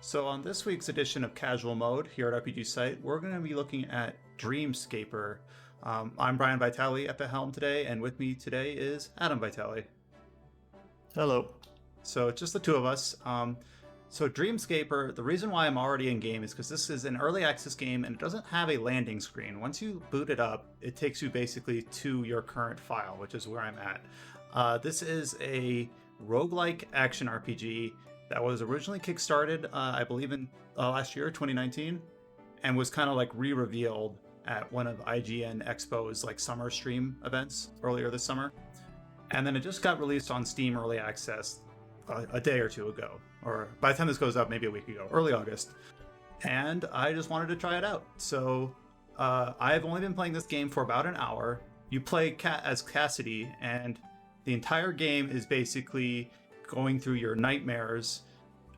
So on this week's edition of Casual Mode here at RPG Site, we're going to be looking at Dreamscaper. I'm Brian Vitale at the helm today, and with me today is Adam Vitale. Hello. So it's just the two of us. So Dreamscaper, the reason why I'm already in game is because this is an early access game and it doesn't have a landing screen. Once you boot it up, it takes you basically to your current file, which is where I'm at. This is a roguelike action RPG that was originally kickstarted, I believe in last year, 2019, and was kind of like re-revealed at one of IGN Expo's like summer stream events earlier this summer. And then it just got released on Steam Early Access a day or two ago, or by the time this goes up, maybe a week ago, early August. And I just wanted to try it out. So I've only been playing this game for about an hour. You play as Cassidy, and the entire game is basically going through your nightmares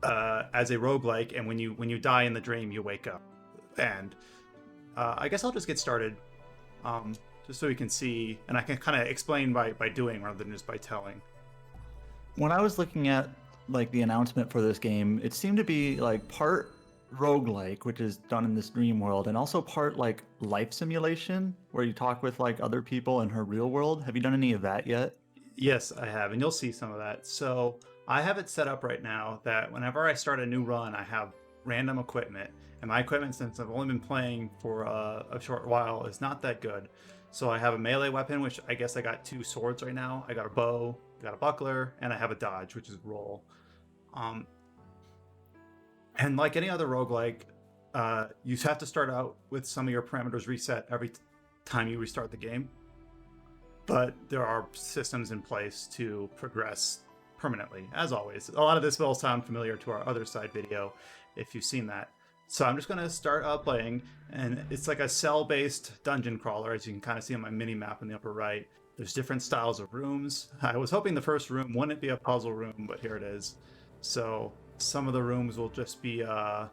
as a roguelike, and when you die in the dream, you wake up. And I guess I'll just get started, just so we can see, and I can kind of explain by doing rather than just by telling. When I was looking at like the announcement for this game, it seemed to be like part roguelike, which is done in this dream world, and also part like life simulation, where you talk with like other people in her real world. Have you done any of that yet? Yes, I have, and you'll see some of that. So I have it set up right now that whenever I start a new run, I have random equipment, and my equipment, since I've only been playing for a short while, is not that good. So I have a melee weapon, which I guess I got 2 swords right now. I got a bow, got a buckler, and I have a dodge, which is roll. And like any other roguelike, you have to start out with some of your parameters reset every time you restart the game. But there are systems in place to progress permanently, as always. A lot of this will sound familiar to our other side video, if you've seen that. So I'm just going to start playing, and it's like a cell-based dungeon crawler, as you can kind of see on my mini-map in the upper right. There's different styles of rooms. I was hoping the first room wouldn't be a puzzle room, but here it is. So some of the rooms will just be, I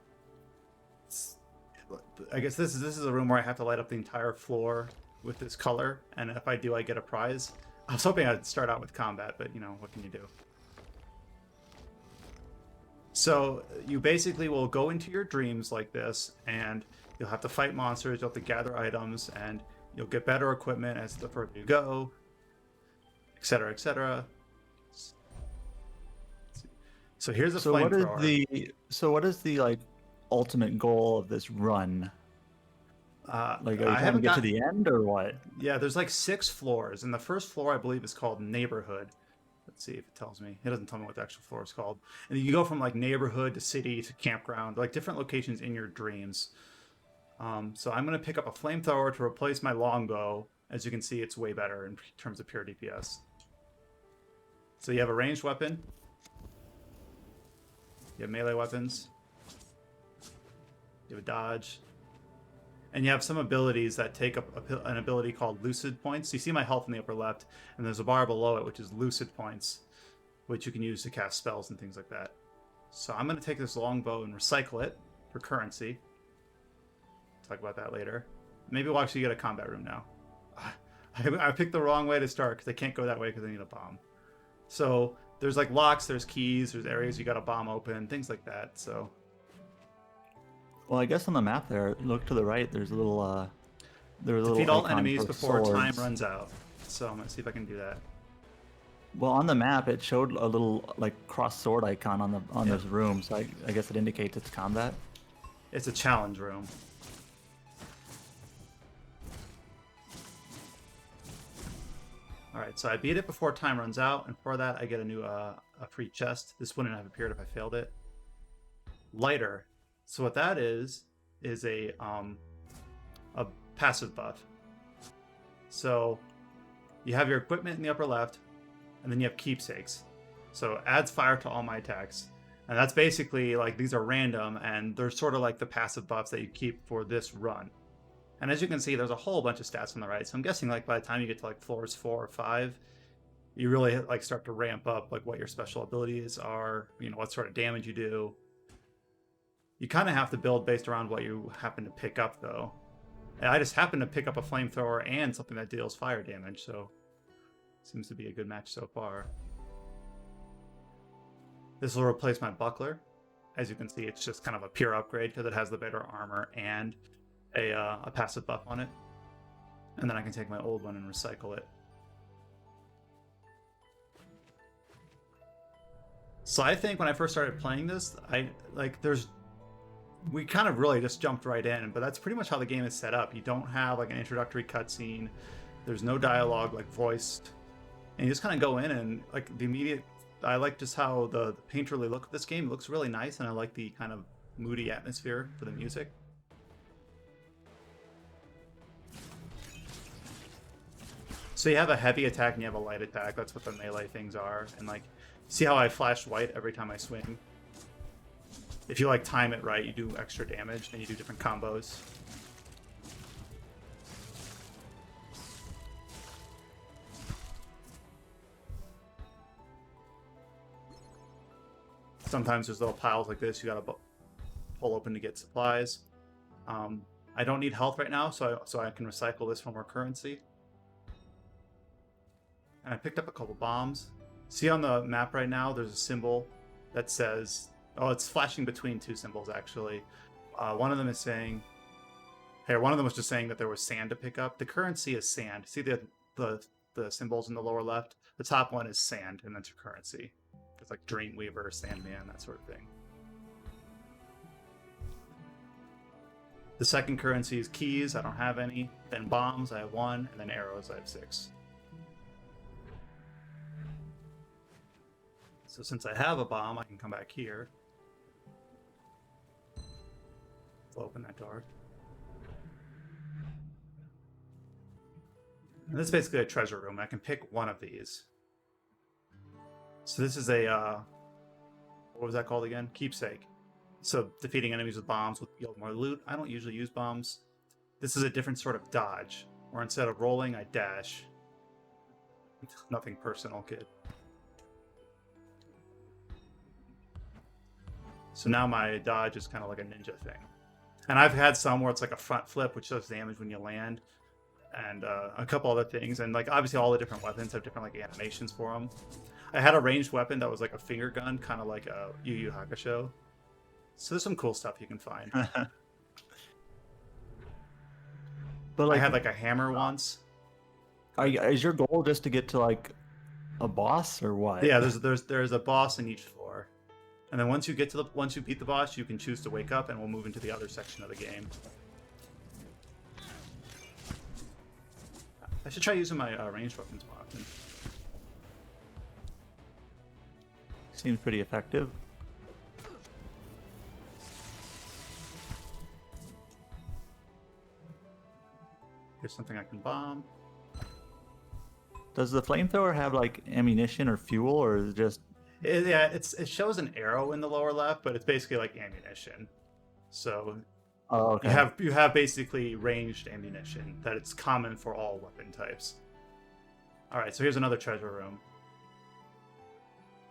guess this is a room where I have to light up the entire floor with this color, and if I do, I get a prize. I was hoping I'd start out with combat, but you know, what can you do? So you basically will go into your dreams like this, and you'll have to fight monsters, you'll have to gather items, and you'll get better equipment as the further you go, etc., etc. So here's a flamethrower. So what is the like ultimate goal of this run? Like, are you trying to get to the end or what? Yeah, there's like 6 floors, and the first floor I believe is called Neighborhood. Let's see if it tells me. It doesn't tell me what the actual floor is called. And you go from like neighborhood to city to campground, like different locations in your dreams. So I'm going to pick up a flamethrower to replace my longbow. As you can see, it's way better in terms of pure DPS. So you have a ranged weapon. You have melee weapons. You have a dodge. And you have some abilities that take up an ability called Lucid Points. You see my health in the upper left, and there's a bar below it, which is Lucid Points, which you can use to cast spells and things like that. So I'm going to take this longbow and recycle it for currency. Talk about that later. Maybe we'll actually get a combat room now. I picked the wrong way to start because I can't go that way because I need a bomb. So there's like locks, there's keys, there's areas you got to bomb open, things like that. So. Well, I guess on the map there, look to the right. There's a little. Defeat all enemies before swords. time runs out. So I'm gonna see if I can do that. Well, on the map, it showed a little like cross sword icon on this room, so I guess it indicates it's combat. It's a challenge room. All right, so I beat it before time runs out, and for that I get a new a free chest. This wouldn't have appeared if I failed it. Lighter. So what that is a passive buff. So you have your equipment in the upper left, and then you have keepsakes. So it adds fire to all my attacks. And that's basically like these are random, and they're sort of like the passive buffs that you keep for this run. And as you can see, there's a whole bunch of stats on the right. So I'm guessing like by the time you get to like floors 4 or 5, you really like start to ramp up like what your special abilities are, you know, what sort of damage you do. You kind of have to build based around what you happen to pick up, though. And I just happened to pick up a flamethrower and something that deals fire damage, so seems to be a good match so far. This will replace my buckler. As you can see, it's just kind of a pure upgrade because it has the better armor and a passive buff on it. And then I can take my old one and recycle it. So I think when I first started playing this, we kind of really just jumped right in, but that's pretty much how the game is set up. You don't have like an introductory cutscene. There's no dialogue like voiced, and you just kind of go in and like the immediate. I like just how the painterly look of this game. It looks really nice, and I like the kind of moody atmosphere for the music. So you have a heavy attack and you have a light attack. That's what the melee things are. And like, see how I flash white every time I swing? If you like time it right, you do extra damage and you do different combos. Sometimes there's little piles like this you gotta pull open to get supplies. I don't need health right now, so I can recycle this for more currency. And I picked up a couple bombs. See on the map right now, there's a symbol that says, oh, it's flashing between two symbols actually. One of them is saying, one of them was just saying that there was sand to pick up. The currency is sand. See the symbols in the lower left? The top one is sand, and that's your currency. It's like Dreamweaver, Sandman, that sort of thing. The second currency is keys. I don't have any. Then bombs, I have 1, and then arrows, I have 6. So since I have a bomb, I can come back here. We'll open that door. And this is basically a treasure room. I can pick one of these. So this is a, what was that called again? Keepsake. So defeating enemies with bombs will yield more loot. I don't usually use bombs. This is a different sort of dodge, where instead of rolling, I dash. Nothing personal, kid. So now my dodge is kind of like a ninja thing. And I've had some where it's like a front flip, which does damage when you land. And a couple other things. And like obviously all the different weapons have different like animations for them. I had a ranged weapon that was like a finger gun, kind of like a Yu Yu Hakusho. So there's some cool stuff you can find. But like, I had like a hammer once. Is your goal just to get to like a boss or what? Yeah, there's a boss in each floor. And then once you beat the boss, you can choose to wake up, and we'll move into the other section of the game. I should try using my ranged weapons more often. Seems pretty effective. Here's something I can bomb. Does the flamethrower have like ammunition or fuel, or is it just? It shows an arrow in the lower left, but it's basically like ammunition. So okay. you have basically ranged ammunition that it's common for all weapon types. All right, so here's another treasure room.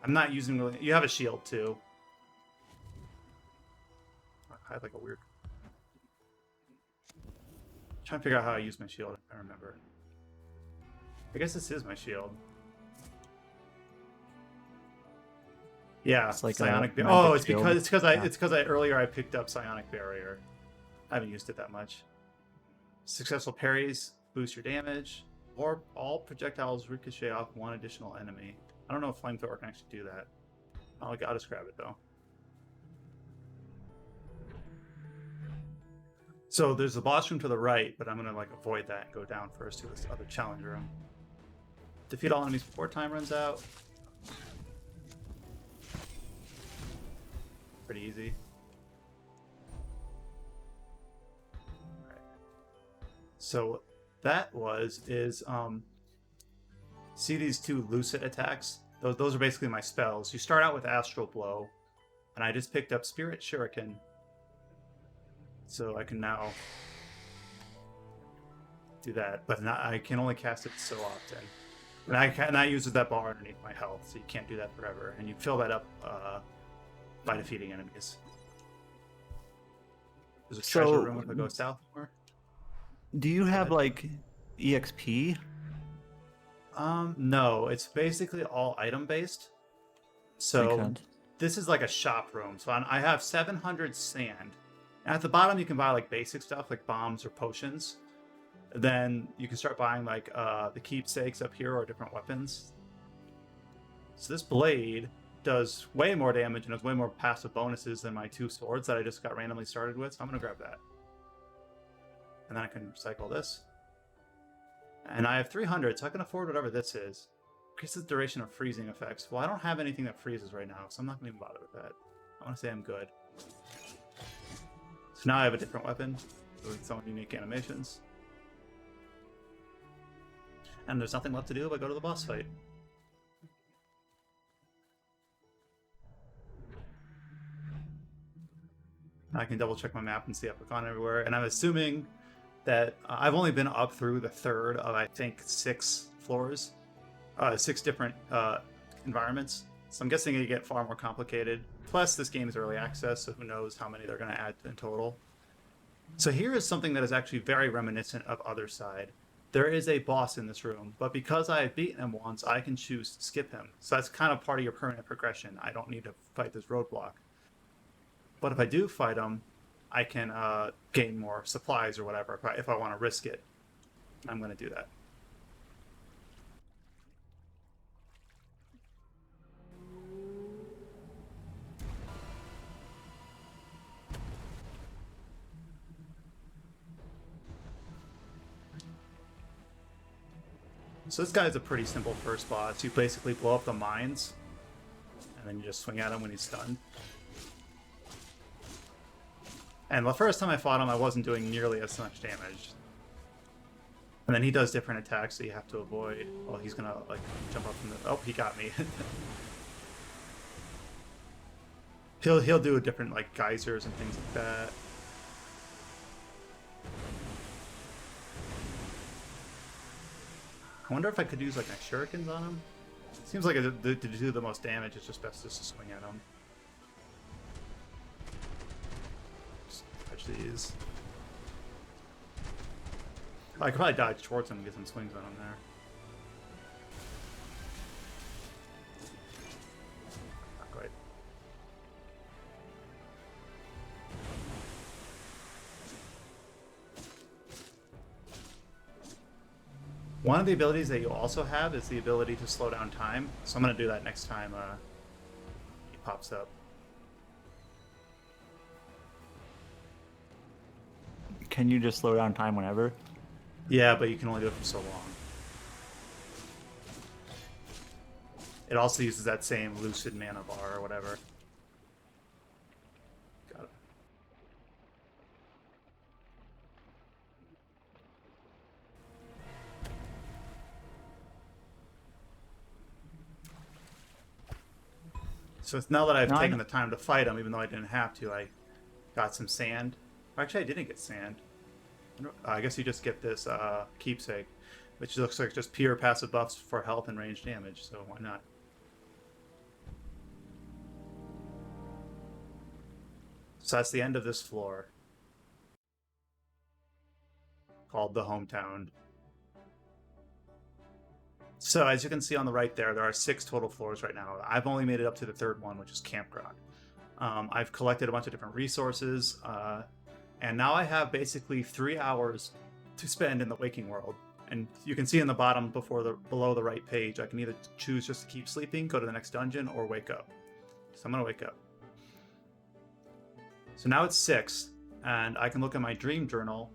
I'm not using. You have a shield too. I have like a weird. I'm trying to figure out how I use my shield. I don't remember. I guess this is my shield. Yeah, it's like psionic. Oh, it's because I earlier I picked up psionic barrier. I haven't used it that much. Successful parries boost your damage, or all projectiles ricochet off one additional enemy. I don't know if flamethrower can actually do that. I'll just grab it though. So there's the boss room to the right, but I'm gonna like avoid that and go down first to this other challenge room. Defeat all enemies before time runs out. Pretty easy. All right. So that is see these two lucid attacks? Those are basically my spells. You start out with Astral Blow, and I just picked up Spirit Shuriken. So I can now do that, but I can only cast it so often. And that uses that bar underneath my health, so you can't do that forever. And you fill that up by defeating enemies. There's a treasure room if I go south more. Do you have like EXP? No, it's basically all item based. So this is like a shop room. So I have 700 sand. And at the bottom, you can buy like basic stuff like bombs or potions. Then you can start buying like the keepsakes up here or different weapons. So this blade does way more damage and has way more passive bonuses than my 2 swords that I just got randomly started with. So I'm going to grab that. And then I can recycle this. And I have 300, so I can afford whatever this is. Increases the duration of freezing effects. Well, I don't have anything that freezes right now, so I'm not going to even bother with that. I want to say I'm good. So now I have a different weapon with some unique animations. And there's nothing left to do but go to the boss fight. I can double check my map and see I've gone everywhere. And I'm assuming that I've only been up through the 3rd of, I think, 6 floors. 6 different environments. So I'm guessing it get far more complicated. Plus, this game is early access, so who knows how many they're going to add in total. So here is something that is actually very reminiscent of Other Side. There is a boss in this room, but because I have beaten him once, I can choose to skip him. So that's kind of part of your permanent progression. I don't need to fight this roadblock. But if I do fight him, I can gain more supplies or whatever if I want to risk it. I'm going to do that. So this guy is a pretty simple first boss. You basically blow up the mines, and then you just swing at him when he's stunned. And the first time I fought him, I wasn't doing nearly as much damage. And then he does different attacks that you have to avoid. Well, he's gonna like jump up from the... Oh, he got me. He'll do different like geysers and things like that. I wonder if I could use like my shurikens on him. Seems like to do the most damage, it's just best just to swing at him. Just touch these. I could probably dodge towards him and get some swings on him there. Not quite. One of the abilities that you also have is the ability to slow down time. So I'm going to do that next time he pops up. Can you just slow down time whenever? Yeah, but you can only do it for so long. It also uses that same lucid mana bar or whatever. Got it. So now that I've taken the time to fight him, even though I didn't have to, I got some sand. Actually, I didn't get sand. I guess you just get this keepsake, which looks like just pure passive buffs for health and range damage, so why not? So that's the end of this floor, called the hometown. So as you can see on the right there are 6 total floors right now. I've only made it up to the 3rd one, which is campground. I've collected a bunch of different resources, and now I have basically 3 hours to spend in the waking world. And you can see in the bottom below the right page, I can either choose just to keep sleeping, go to the next dungeon, or wake up. So I'm gonna wake up. So now it's 6, and I can look at my dream journal,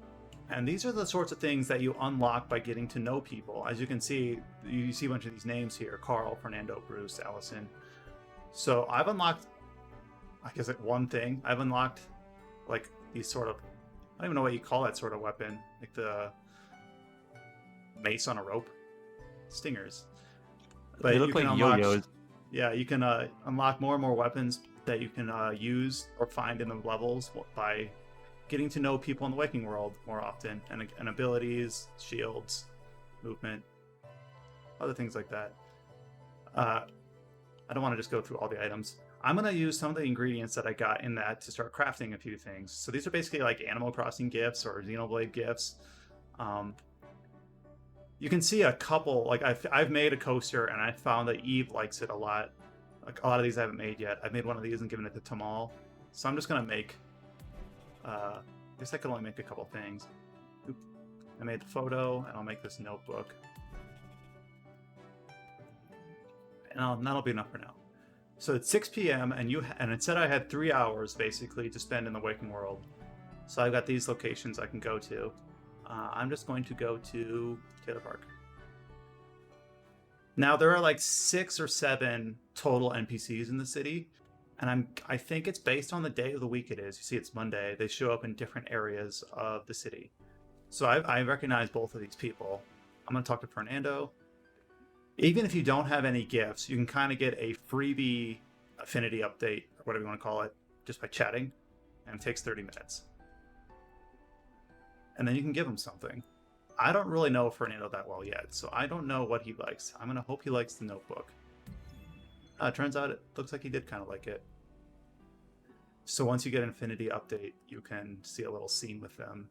and these are the sorts of things that you unlock by getting to know people. As you can see, you see a bunch of these names here: Carl, Fernando, Bruce, Allison. So I've unlocked, I guess, like one thing. I've unlocked like these sort of, I don't even know what you call that sort of weapon, like the mace on a rope, stingers. But they look like yo-yos. Yeah, you can unlock more and more weapons that you can use or find in the levels by getting to know people in the waking world more often, and abilities, shields, movement, other things like that. I don't want to just go through all the items. I'm going to use some of the ingredients that I got in that to start crafting a few things. So these are basically like Animal Crossing gifts or Xenoblade gifts. You can see a couple, like I've made a coaster and I found that Eve likes it a lot. Like a lot of these I haven't made yet. I made one of these and given it to Tamal. So I'm just gonna make. I guess I could only make a couple things. Oop. I made the photo, and I'll make this notebook. And that'll be enough for now. So it's 6 p.m. and it said I had 3 hours basically to spend in the waking world. So I've got these locations I can go to. I'm just going to go to Taylor Park. Now there are like 6 or 7 total NPCs in the city, and I think it's based on the day of the week it is. You see, it's Monday. They show up in different areas of the city. So I recognize both of these people. I'm going to talk to Fernando. Even if you don't have any gifts, you can kind of get a freebie affinity update, or whatever you want to call it, just by chatting, and it takes 30 minutes. And then you can give him something. I don't really know Fernando that well yet, so I don't know what he likes. I'm going to hope he likes the notebook. Turns out it looks like he did kind of like it. So once you get an affinity update, you can see a little scene with them.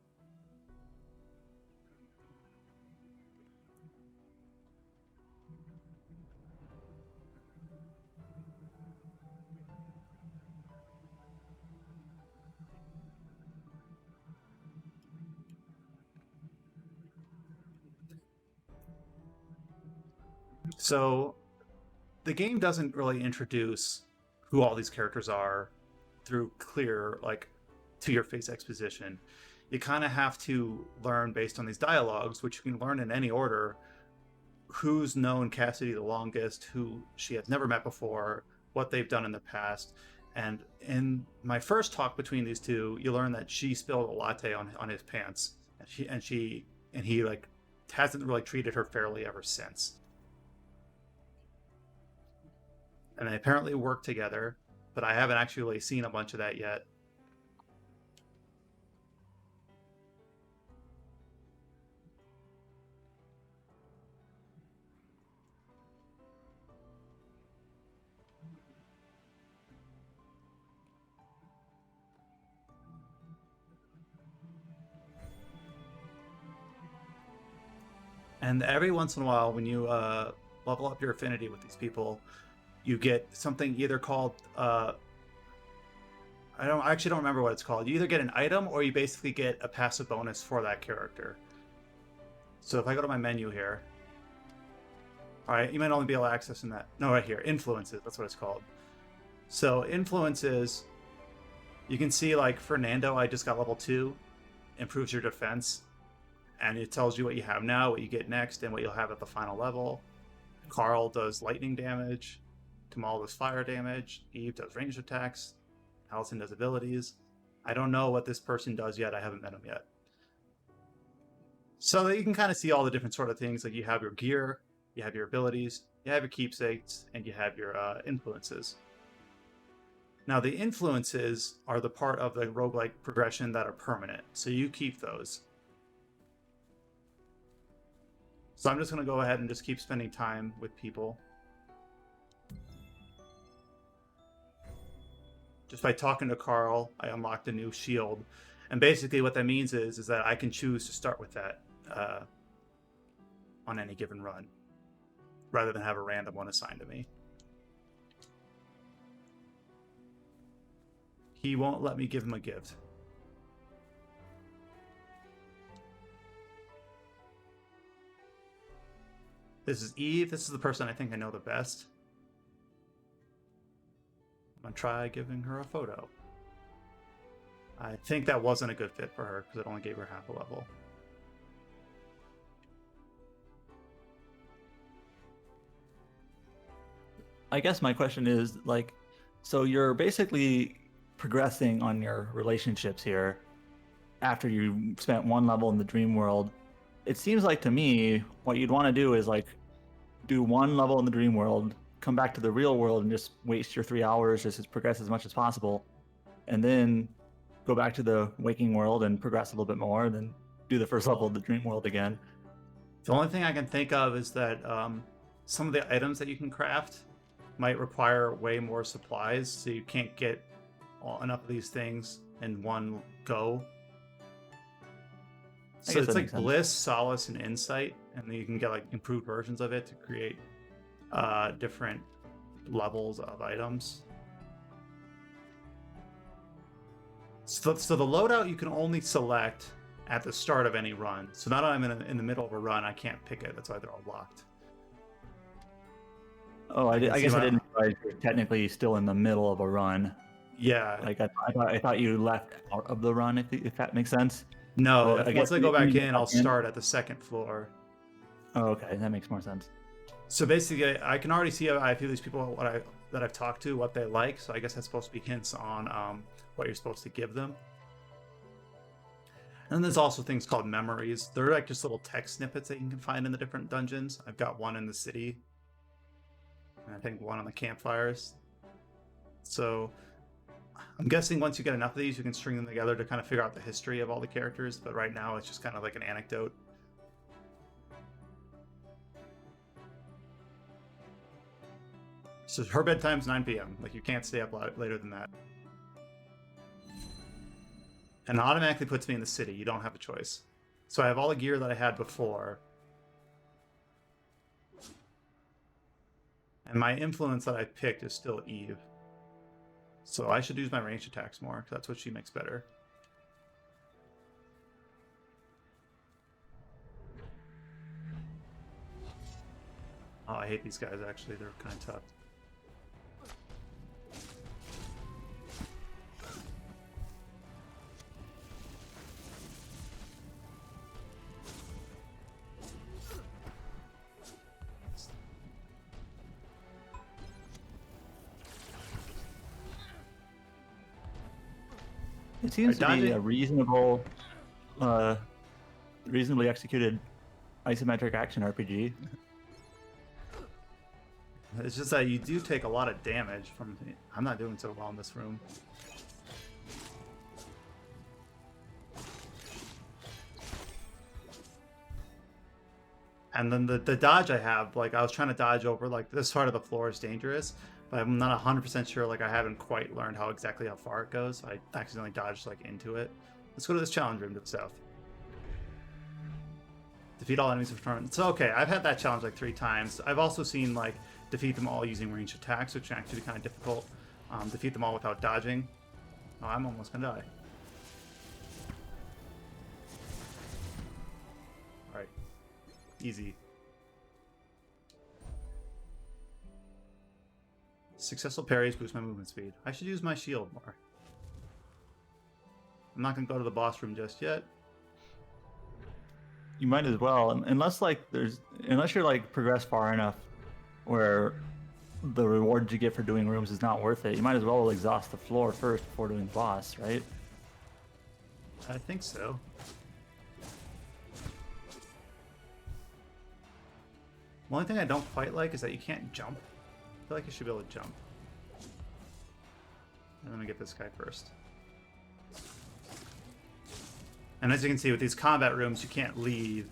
So the game doesn't really introduce who all these characters are through clear, like, to-your-face exposition. You kind of have to learn based on these dialogues, which you can learn in any order, who's known Cassidy the longest, who she has never met before, what they've done in the past. And in my first talk between these two, you learn that she spilled a latte on his pants, and he like hasn't really treated her fairly ever since. And they apparently work together, but I haven't actually seen a bunch of that yet. And every once in a while, when you level up your affinity with these people, you get something either called I actually don't remember what it's called. You either get an item or you basically get a passive bonus for that character. So if I go to my menu here, all right, you might only be able to access in that. No, right here, influences. That's what it's called. So influences, you can see like Fernando, I just got level 2, improves your defense, and it tells you what you have now, what you get next, and what you'll have at the final level. Carl does lightning damage. Tamal does fire damage. Eve does ranged attacks. Allison does abilities. I don't know what this person does yet. I haven't met him yet. So that you can kind of see all the different sort of things. Like you have your gear, you have your abilities, you have your keepsakes, and you have your influences. Now the influences are the part of the roguelike progression that are permanent. So you keep those. So I'm just going to go ahead and just keep spending time with people. Just by talking to Carl, I unlocked a new shield. And basically what that means is that I can choose to start with that on any given run, rather than have a random one assigned to me. He won't let me give him a gift. This is Eve. This is the person I think I know the best. I'm gonna try giving her a photo. I think that wasn't a good fit for her because it only gave her half a level. I guess my question is, like, so you're basically progressing on your relationships here after you spent 1 level in the dream world. It seems like to me what you'd want to do is like do 1 level in the dream world, come back to the real world and just waste your 3 hours, just progress as much as possible, and then go back to the waking world and progress a little bit more, and then do the first level of the dream world again. The only thing I can think of is that some of the items that you can craft might require way more supplies, so you can't get enough of these things in one go. So it's like Bliss, Solace, and Insight, and then you can get like improved versions of it to create different levels of items. So the loadout you can only select at the start of any run. So now that I'm in the middle of a run, I can't pick it. That's why they're all locked. Oh, I guess I didn't realize you're technically still in the middle of a run. Yeah. Like I thought you left out of the run, if that makes sense. No, Well, once I go back in, I'll start at the second floor. Oh, okay, that makes more sense. So basically, I can already see a few of these people that I've talked to, what they like. So I guess that's supposed to be hints on what you're supposed to give them. And then there's also things called memories. They're like just little text snippets that you can find in the different dungeons. I've got one in the city, and I think one on the campfires. So I'm guessing once you get enough of these, you can string them together to kind of figure out the history of all the characters. But right now, it's just kind of like an anecdote. So her bedtime's 9 p.m. Like, you can't stay up later than that. And it automatically puts me in the city. You don't have a choice. So I have all the gear that I had before. And my influence that I picked is still Eve. So I should use my ranged attacks more, because that's what she makes better. Oh, I hate these guys, actually. They're kind of tough. It seems to be a reasonably executed isometric action RPG. It's just that you do take a lot of damage from... I'm not doing so well in this room. And then the dodge I have, like, I was trying to dodge over, like, this part of the floor is dangerous, but I'm not 100% sure, like, I haven't quite learned how far it goes. So I accidentally dodged, like, into it. Let's go to this challenge room to the south. Defeat all enemies with turn. So, okay, I've had that challenge, like, 3 times. I've also seen, like, defeat them all using ranged attacks, which can actually be kind of difficult. Defeat them all without dodging. Oh, I'm almost gonna die. Alright. Easy. Successful parries boost my movement speed. I should use my shield more. I'm not gonna go to the boss room just yet. You might as well, unless you're like progressed far enough where the reward you get for doing rooms is not worth it. You might as well exhaust the floor first before doing the boss, right? I think so. The only thing I don't quite like is that you can't jump. I feel like you should be able to jump. And let me get this guy first. And as you can see, with these combat rooms, you can't leave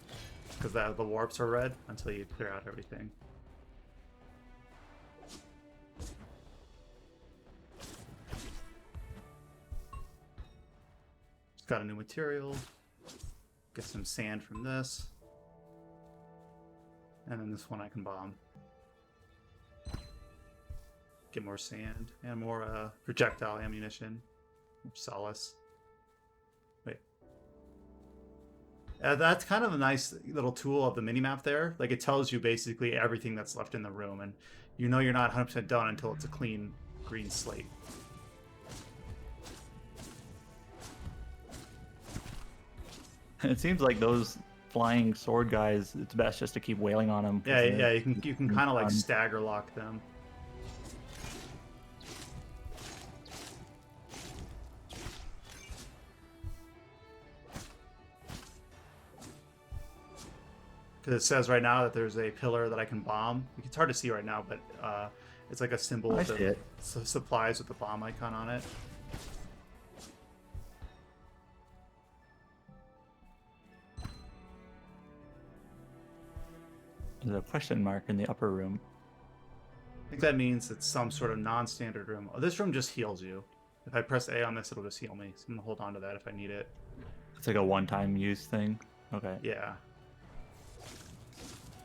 because the warps are red until you clear out everything. Just got a new material. Get some sand from this. And then this one I can bomb. Get more sand and more projectile ammunition. Solace. Wait. That's kind of a nice little tool of the minimap there. Like, it tells you basically everything that's left in the room, and you know you're not 100% done until it's a clean green slate. It seems like those flying sword guys, it's best just to keep wailing on them. Yeah, you can kind of like stagger lock them. Because it says right now that there's a pillar that I can bomb. It's hard to see right now, but it's like a symbol of the supplies with the bomb icon on it. There's a question mark in the upper room. I think that means it's some sort of non-standard room. Oh, this room just heals you. If I press A on this, it'll just heal me. So I'm gonna hold on to that if I need it. It's like a one-time use thing. Okay. Yeah.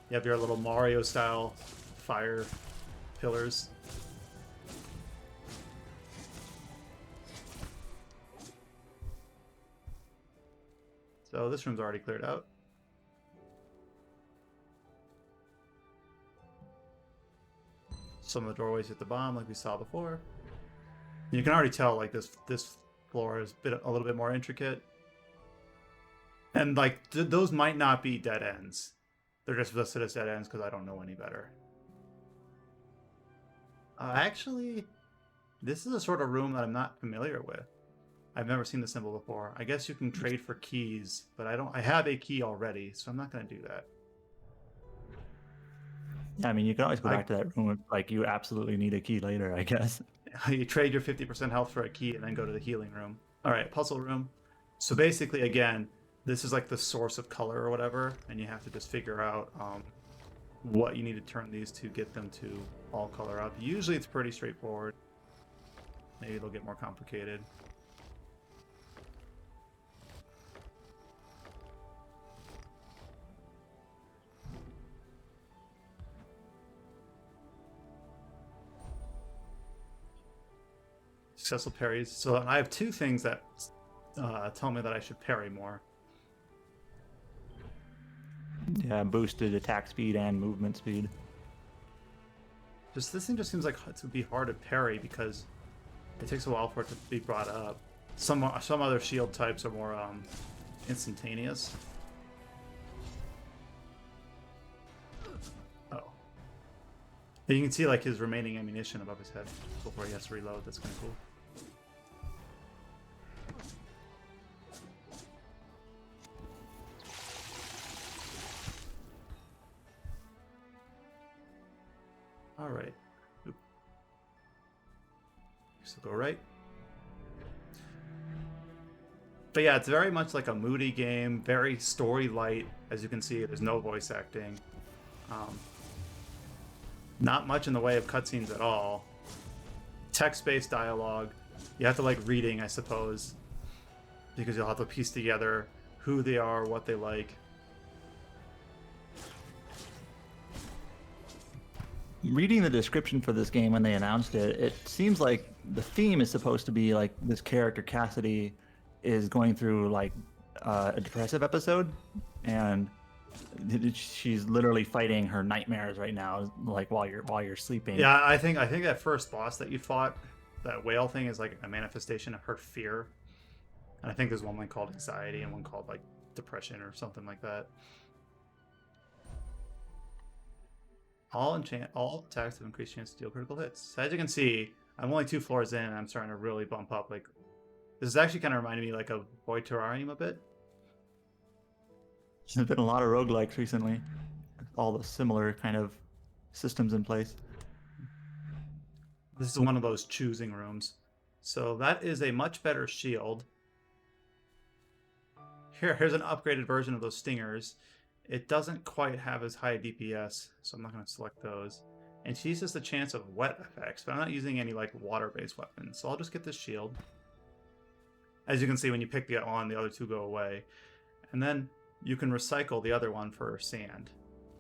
You have your little Mario-style fire pillars. So this room's already cleared out. Some of the doorways at the bottom, like we saw before. You can already tell, like this floor is a little bit more intricate, and like those might not be dead ends. They're just listed as dead ends because I don't know any better. Actually, this is a sort of room that I'm not familiar with. I've never seen the symbol before. I guess you can trade for keys, but I have a key already, so I'm not going to do that. Yeah, I mean, you can always go back to that room if, like, you absolutely need a key later, I guess. You trade your 50% health for a key and then go to the healing room. All right, puzzle room. So basically, again, this is like the source of color or whatever, and you have to just figure out what you need to turn these to get them to all color up. Usually it's pretty straightforward. Maybe they'll get more complicated. Successful parries. So I have two things that tell me that I should parry more. Yeah, boosted attack speed and movement speed. This thing just seems like it would be hard to parry because it takes a while for it to be brought up. Some other shield types are more instantaneous. Oh. You can see like his remaining ammunition above his head before he has to reload. That's kind of cool. All right. Oop. So go right. But yeah, it's very much like a moody game, very story light. As you can see, there's no voice acting. Not much in the way of cutscenes at all. Text-based dialogue. You have to like reading, I suppose, because you'll have to piece together who they are, what they like. Reading the description for this game when they announced it, it seems like the theme is supposed to be like this character Cassidy is going through like a depressive episode, and she's literally fighting her nightmares right now, like while you're sleeping. Yeah, I think that first boss that you fought, that whale thing, is like a manifestation of her fear. And I think there's one called anxiety and one called like depression or something like that. All attacks have increased chance to deal critical hits. So as you can see, I'm only 2 floors in and I'm starting to really bump up. Like, this is actually kind of reminding me like of Void Terrarium a bit. There's been a lot of roguelikes recently. All the similar kind of systems in place. This is one of those choosing rooms. So that is a much better shield. Here's an upgraded version of those stingers. It doesn't quite have as high DPS, so I'm not going to select those. And she uses the chance of wet effects, but I'm not using any like water-based weapons, so I'll just get this shield. As you can see, when you pick it on, the other two go away. And then you can recycle the other one for sand.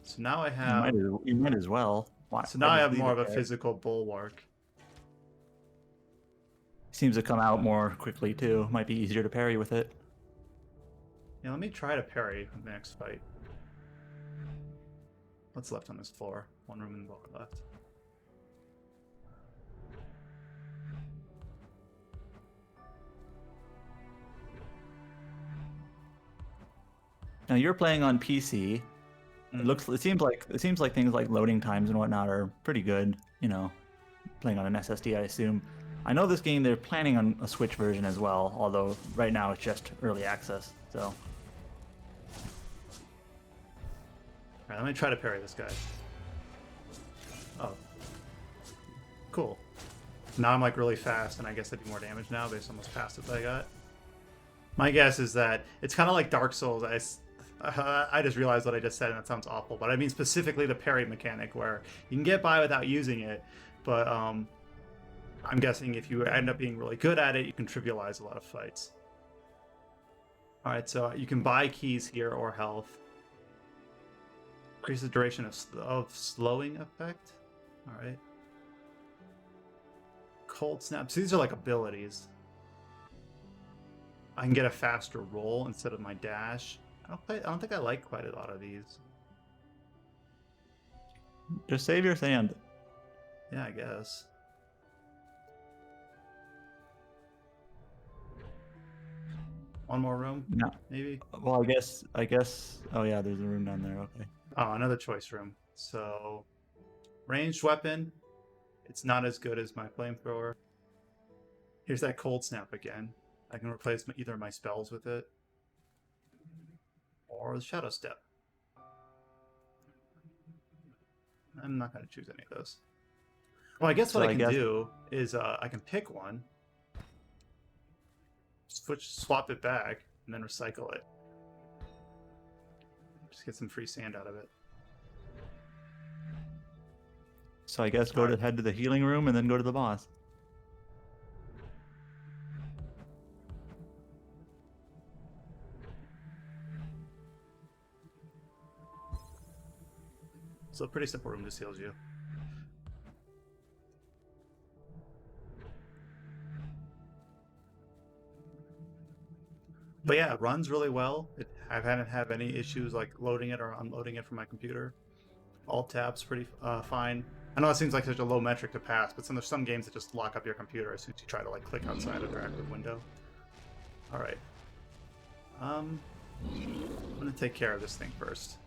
So now I have... You might as well. So now I have more of a physical bulwark. Seems to come out more quickly, too. Might be easier to parry with it. Yeah, let me try to parry the next fight. What's left on this floor? One room in the lower left. Now you're playing on PC. It seems like things like loading times and whatnot are pretty good. You know, playing on an SSD, I assume. I know this game they're planning on a Switch version as well, although right now it's just early access. So. Alright, let me try to parry this guy. Oh. Cool. Now I'm like really fast, and I guess I do more damage now based on those passes I got. My guess is that it's kind of like Dark Souls. I just realized what I just said, and that sounds awful, but I mean specifically the parry mechanic, where you can get by without using it, but I'm guessing if you end up being really good at it, you can trivialize a lot of fights. Alright, so you can buy keys here or health. Increase the duration of slowing effect. Alright. Cold Snap. So these are like abilities. I can get a faster roll instead of my dash. I don't think I like quite a lot of these. Just save your sand. Yeah, I guess. One more room? No. Maybe? Well, I guess. Oh yeah, there's a room down there. Okay. Oh, another choice room. So, ranged weapon. It's not as good as my flamethrower. Here's that cold snap again. I can replace either my spells with it, or the shadow step. I'm not going to choose any of those. Well, I guess what I can do is I can pick one, swap it back, and then recycle it. Just get some free sand out of it. So I guess head to the healing room and then go to the boss. So a pretty simple room just heals you. But yeah, it runs really well. I haven't had any issues like loading it or unloading it from my computer. All tabs pretty fine. I know it seems like such a low metric to pass, but there's some games that just lock up your computer as soon as you try to like click outside of their active window. All right. I'm gonna take care of this thing first.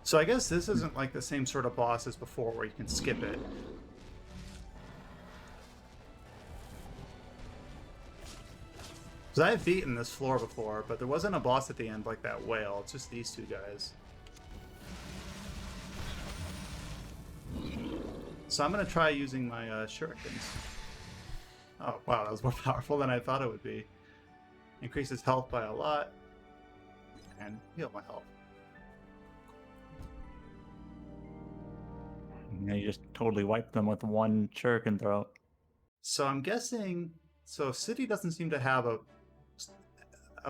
So I guess this isn't like the same sort of boss as before where you can skip it. Because I've beaten this floor before, but there wasn't a boss at the end like that whale. It's just these two guys. So I'm going to try using my shurikens. Oh, wow, that was more powerful than I thought it would be. Increases health by a lot. And heal my health. Yeah, you just totally wiped them with one shuriken throw. So I'm guessing... So City doesn't seem to have a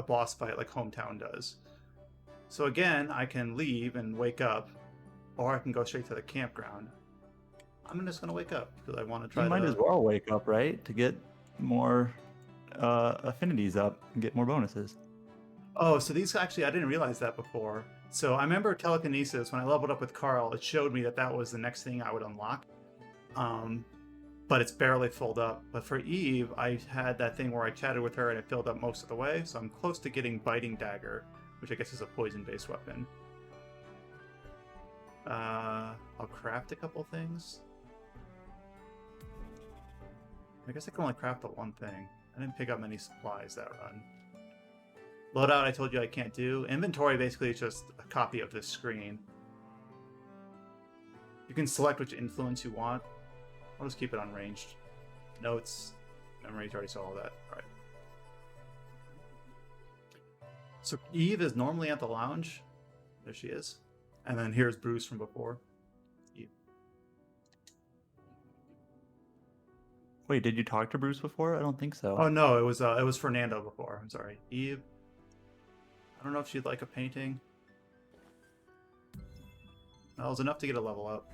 boss fight like Hometown does. So again, I can leave and wake up, or I can go straight to the campground. I'm just going to wake up because I want to try You might as well wake up, right? To get more affinities up and get more bonuses. Oh, so these actually, I didn't realize that before. So I remember telekinesis, when I leveled up with Carl, it showed me that was the next thing I would unlock. But it's barely filled up. But for Eve, I had that thing where I chatted with her and it filled up most of the way, so I'm close to getting Biting Dagger, which I guess is a poison-based weapon. I'll craft a couple things. I guess I can only craft the one thing. I didn't pick up many supplies that run. Loadout, I told you I can't do. Inventory basically is just a copy of this screen. You can select which influence you want. I'll just keep it unranged. Notes, memory, you already saw all that. All right. So Eve is normally at the lounge. There she is. And then here's Bruce from before. Eve. Wait, did you talk to Bruce before? I don't think so. Oh no, it was Fernando before. I'm sorry. Eve. I don't know if she'd like a painting. That was enough to get a level up.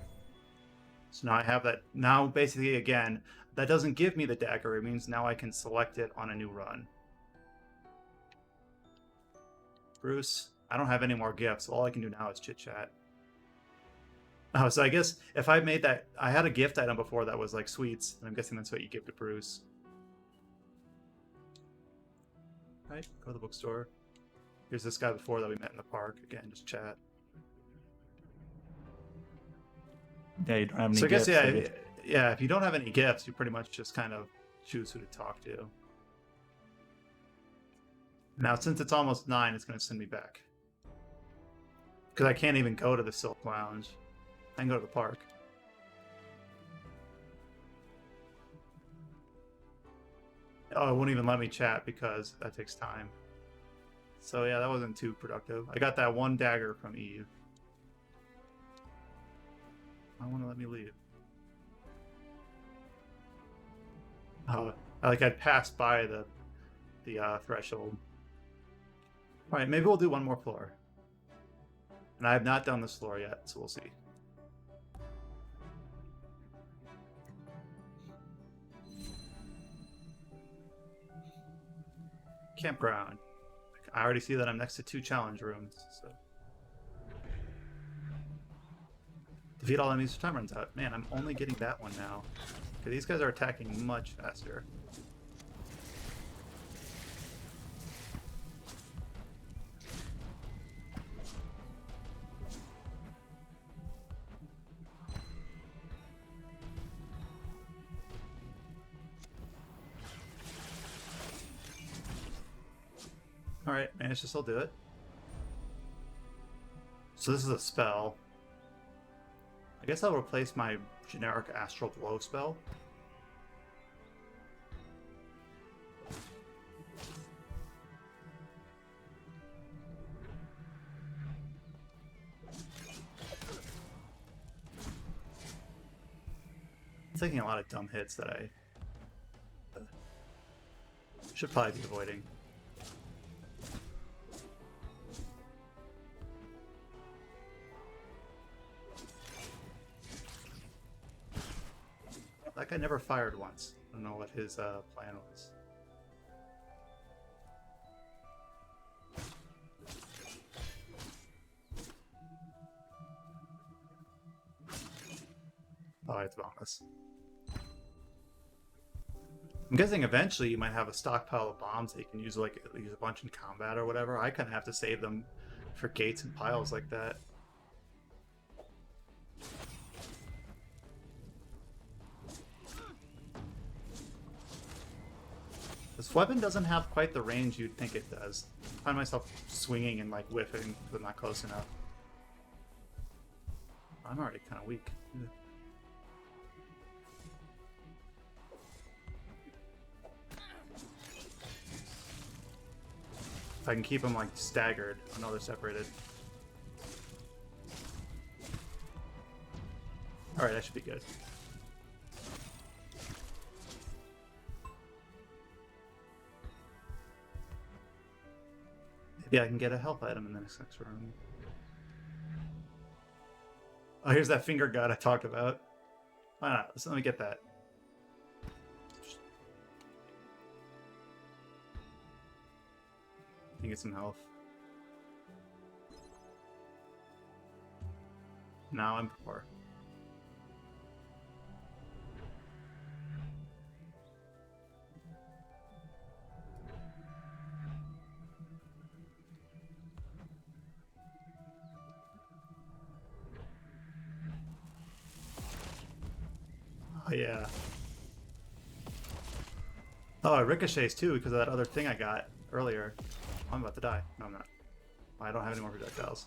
So now I have that. Now, basically, again, that doesn't give me the dagger. It means now I can select it on a new run. Bruce, I don't have any more gifts. All I can do now is chit-chat. Oh, so I guess if I made that... I had a gift item before that was like sweets, and I'm guessing that's what you give to Bruce. Right, go to the bookstore. Here's this guy before that we met in the park. Again, just chat. Yeah, you don't have any so I guess, gifts. yeah, if you don't have any gifts, you pretty much just kind of choose who to talk to. Now, since it's almost 9, it's going to send me back. Because I can't even go to the Silk Lounge. I can go to the park. Oh, it won't even let me chat because that takes time. So yeah, that wasn't too productive. I got that one dagger from Eve. I want to let me leave. Oh, I'd passed by the threshold. All right, maybe we'll do one more floor. And I have not done this floor yet, so we'll see. Campground. I already see that I'm next to 2 challenge rooms, so. Defeat all enemies before time runs out. Man, I'm only getting that one now. Okay, these guys are attacking much faster. Alright, managed to still do it. So this is a spell. I guess I'll replace my generic Astral Blow spell. I'm taking a lot of dumb hits that I should probably be avoiding. That guy never fired once. I don't know what his plan was. Oh, it's bombs. I'm guessing eventually you might have a stockpile of bombs that you can use, like use a bunch in combat or whatever. I kind of have to save them for gates and piles like that. This weapon doesn't have quite the range you'd think it does. I find myself swinging and like whiffing, but not close enough. I'm already kind of weak. Yeah. If I can keep them like staggered, I know they're separated. Alright, that should be good. Maybe I can get a health item in the next room. Oh, here's that finger god I talked about. Why not? Let me get that. You get some health. Now I'm poor. Oh yeah. Oh, it ricochets too because of that other thing I got earlier. I'm about to die. No, I'm not. I don't have any more projectiles.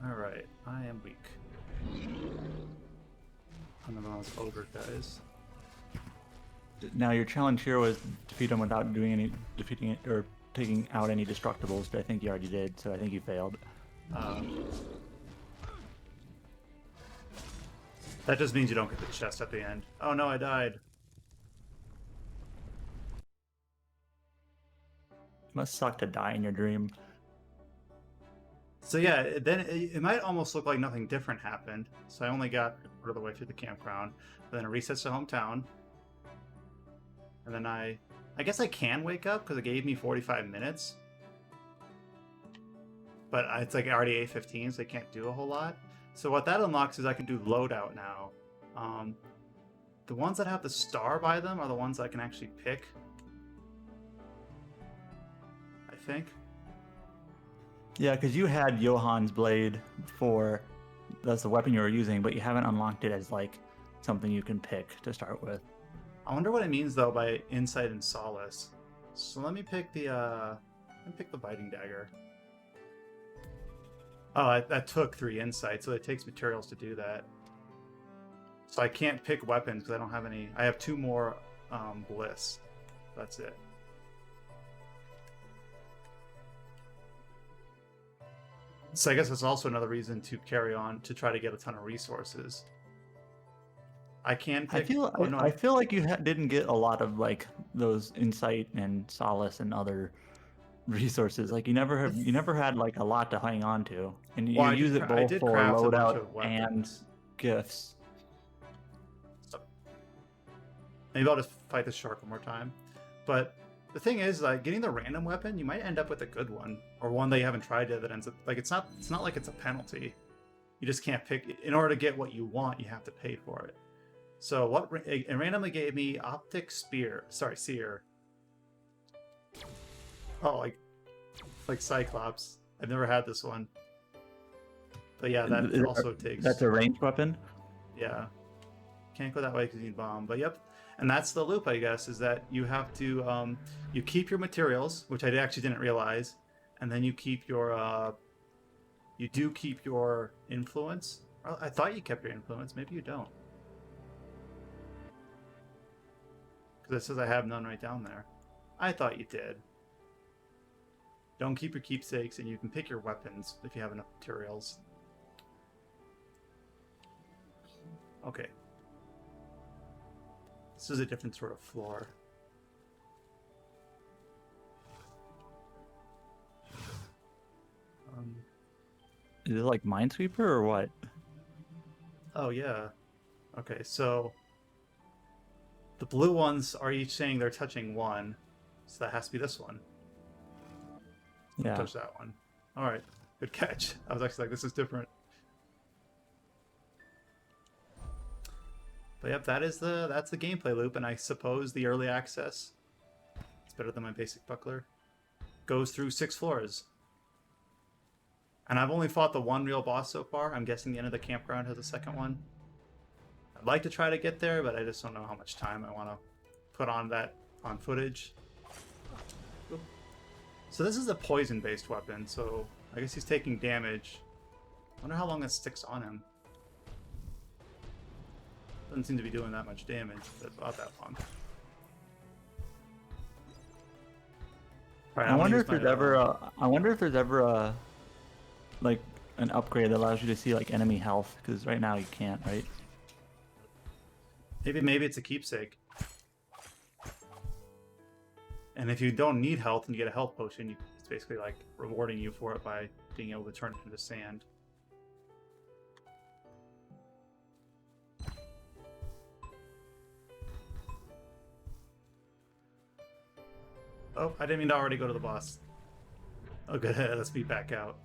Alright, I am weak. I'm the most ogre guys. Now your challenge here was defeat them without doing any defeating it or taking out any destructibles, but I think you already did, so I think you failed. That just means you don't get the chest at the end. Oh no, I died. It must suck to die in your dream. So yeah, then it might almost look like nothing different happened. So I only got part of the way through the campground. Then it resets to hometown. And then I guess I can wake up because it gave me 45 minutes. But it's like already 8:15, so I can't do a whole lot. So what that unlocks is I can do loadout now. The ones that have the star by them are the ones I can actually pick. I think. Yeah, because you had Johann's blade before. That's the weapon you were using, but you haven't unlocked it as like something you can pick to start with. I wonder what it means though by insight and solace. So let me pick the biting dagger. Oh, that took 3 insight, so it takes materials to do that. So I can't pick weapons because I don't have any. I have 2 more bliss. That's it. So I guess that's also another reason to carry on to try to get a ton of resources. I can pick. I feel like you didn't get a lot of like those insight and solace and other resources. Like you never had like a lot to hang on to, and you use it both for loadout and gifts. Maybe I'll just fight the shark one more time. But the thing is, like, getting the random weapon, you might end up with a good one, or one that you haven't tried yet that ends up like it's not like it's a penalty. You just can't pick. In order to get what you want, you have to pay for it. So what it randomly gave me optic seer. Oh, like Cyclops. I've never had this one. But yeah, that also takes. That's a ranged weapon. Yeah, can't go that way because you need bomb. But yep, and that's the loop, I guess, is that you have to you keep your materials, which I actually didn't realize, and then you keep your you do keep your influence. Well, I thought you kept your influence. Maybe you don't, because it says I have none right down there. I thought you did. Don't keep your keepsakes, and you can pick your weapons if you have enough materials. Okay. This is a different sort of floor. Is it like Minesweeper or what? Oh, yeah. Okay, so the blue ones are each saying they're touching one, so that has to be this one. Yeah. Touch that one. All right, good catch. I was actually like, this is different. But yep, that's the gameplay loop, and I suppose the early access, it's better than my basic buckler, goes through 6 floors. And I've only fought the one real boss so far. I'm guessing the end of the campground has a second one. I'd like to try to get there, but I just don't know how much time I want to put on footage. Oop. So this is a poison-based weapon, so I guess he's taking damage. I wonder how long it sticks on him. Doesn't seem to be doing that much damage, but about that long. Right, I wonder if there's ever a like an upgrade that allows you to see like enemy health, because right now you can't, right? Maybe it's a keepsake. And if you don't need health and you get a health potion, it's basically like rewarding you for it by being able to turn it into sand. Oh, I didn't mean to already go to the boss. Oh, good. Let's be back out.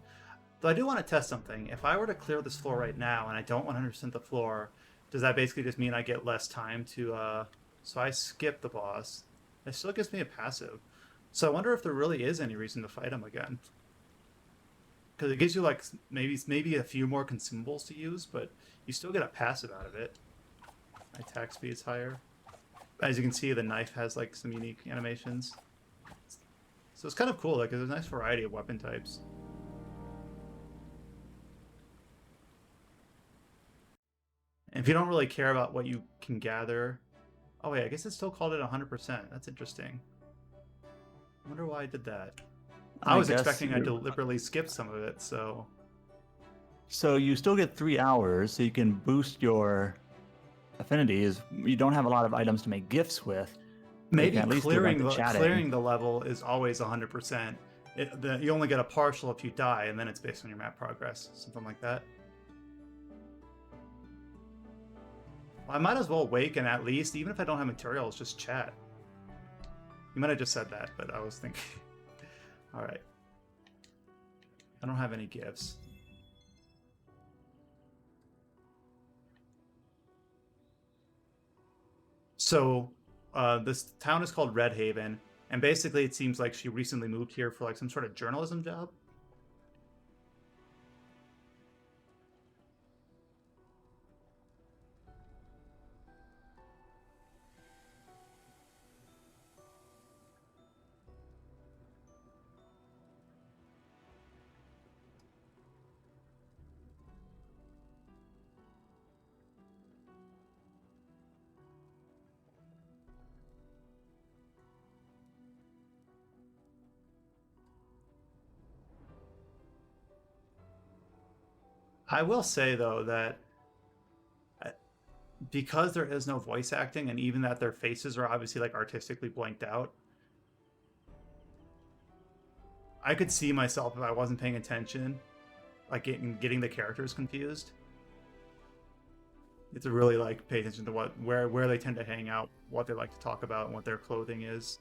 Though I do want to test something. If I were to clear this floor right now and I don't 100% the floor, does that basically just mean I get less time to... So I skip the boss. It still gives me a passive. So I wonder if there really is any reason to fight him again. Because it gives you like maybe a few more consumables to use, but you still get a passive out of it. My attack speed's higher. As you can see, the knife has like some unique animations. So it's kind of cool, like there's a nice variety of weapon types. And if you don't really care about what you can gather... Oh wait, I guess it still called it 100%. That's interesting. I wonder why I did that. I was expecting I deliberately skipped some of it, so... So you still get 3 hours, so you can boost your affinities. You don't have a lot of items to make gifts with. Maybe clearing the level is always 100%. You only get a partial if you die, and then it's based on your map progress. Something like that. Well, I might as well wake and at least, even if I don't have materials, just chat. You might have just said that, but I was thinking... Alright. I don't have any gifts. So, this town is called Red Haven, and basically it seems like she recently moved here for like some sort of journalism job. I will say, though, that because there is no voice acting, and even that their faces are obviously like artistically blanked out, I could see myself, if I wasn't paying attention, like getting the characters confused. You have to really like pay attention to where they tend to hang out, what they like to talk about, and what their clothing is.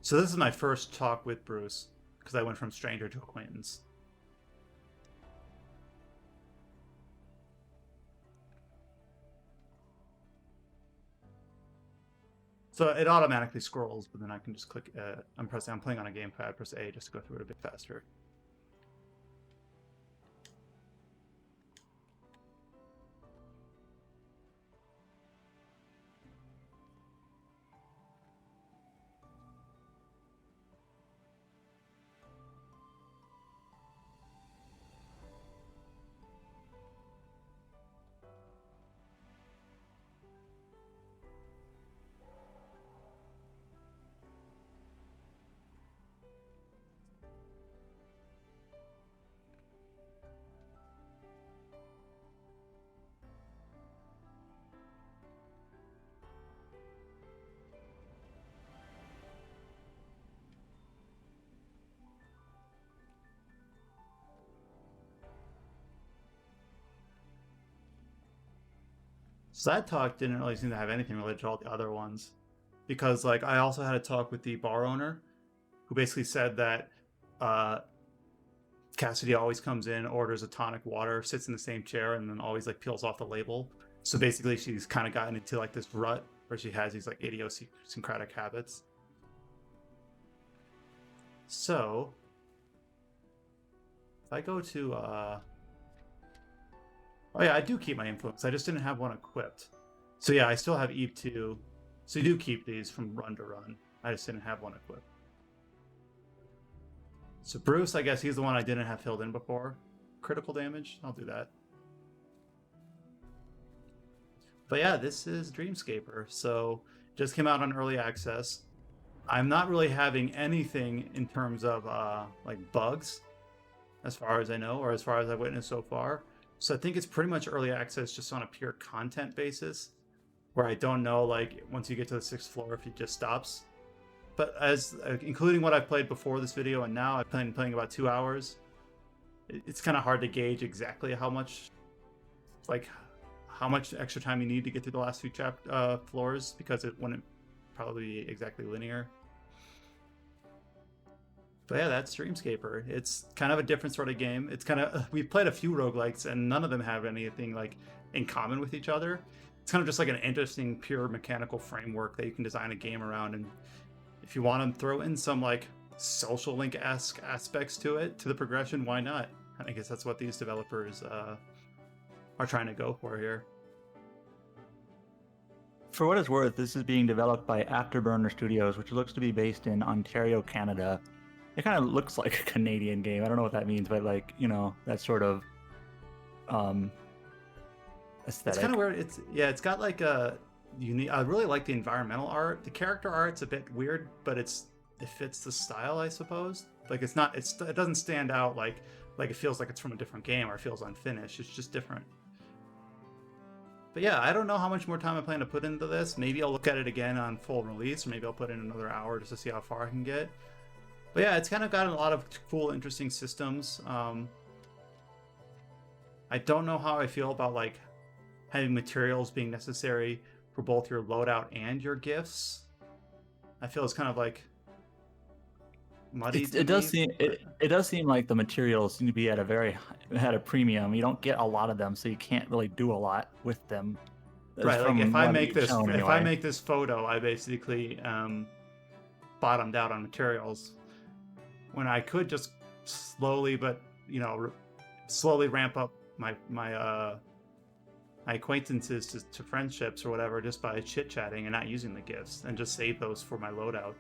So this is my first talk with Bruce, because I went from stranger to acquaintance. So it automatically scrolls, but then I can just click. I'm playing on a gamepad. Press A just to go through it a bit faster. So that talk didn't really seem to have anything related to all the other ones, because like I also had a talk with the bar owner, who basically said that Cassidy always comes in, orders a tonic water, sits in the same chair, and then always like peels off the label. So basically, she's kind of gotten into like this rut where she has these like idiosyncratic habits. So if I go to oh yeah, I do keep my influence. I just didn't have one equipped. So yeah, I still have Eve 2. So you do keep these from run to run. I just didn't have one equipped. So Bruce, I guess he's the one I didn't have filled in before. Critical damage, I'll do that. But yeah, this is Dreamscaper. So just came out on early access. I'm not really having anything in terms of like bugs, as far as I know, or as far as I've witnessed so far. So I think it's pretty much early access just on a pure content basis, where I don't know, like, once you get to the 6th floor, if it just stops. But as including what I've played before this video and now, I've been playing about 2 hours. It's kind of hard to gauge exactly how much extra time you need to get through the last few floors, because it wouldn't probably be exactly linear. But yeah, that's Dreamscaper. It's kind of a different sort of game. It's kind of, we've played a few roguelikes and none of them have anything like in common with each other. It's kind of just like an interesting, pure mechanical framework that you can design a game around. And if you want to throw in some like social link-esque aspects to it, to the progression, why not? I guess that's what these developers are trying to go for here. For what it's worth, this is being developed by Afterburner Studios, which looks to be based in Ontario, Canada. It kind of looks like a Canadian game. I don't know what that means, but like, you know, that sort of aesthetic. It's kind of weird. It's got like a unique. I really like the environmental art. The character art's a bit weird, but it fits the style, I suppose. Like it doesn't stand out like it feels like it's from a different game or it feels unfinished. It's just different. But yeah, I don't know how much more time I plan to put into this. Maybe I'll look at it again on full release, or maybe I'll put in another hour just to see how far I can get. But yeah, it's kind of got a lot of cool, interesting systems. I don't know how I feel about like having materials being necessary for both your loadout and your gifts. I feel it's kind of like muddy. It does seem like the materials seem to be at a premium. You don't get a lot of them, so you can't really do a lot with them. Right. Like if I make this photo, I basically bottomed out on materials, when I could just slowly ramp up my acquaintances to friendships or whatever, just by chit-chatting and not using the gifts, and just save those for my loadout.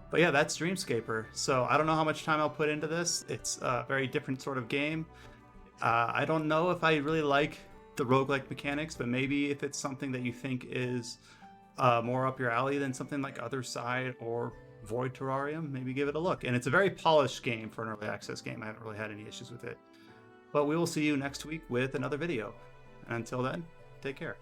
But yeah, that's Dreamscaper. So I don't know how much time I'll put into this. It's a very different sort of game. I don't know if I really like the roguelike mechanics, but maybe if it's something that you think is more up your alley than something like Other Side or Void Terrarium, maybe give it a look. And it's a very polished game for an early access game. I haven't really had any issues with it. But we will see you next week with another video. And until then, take care.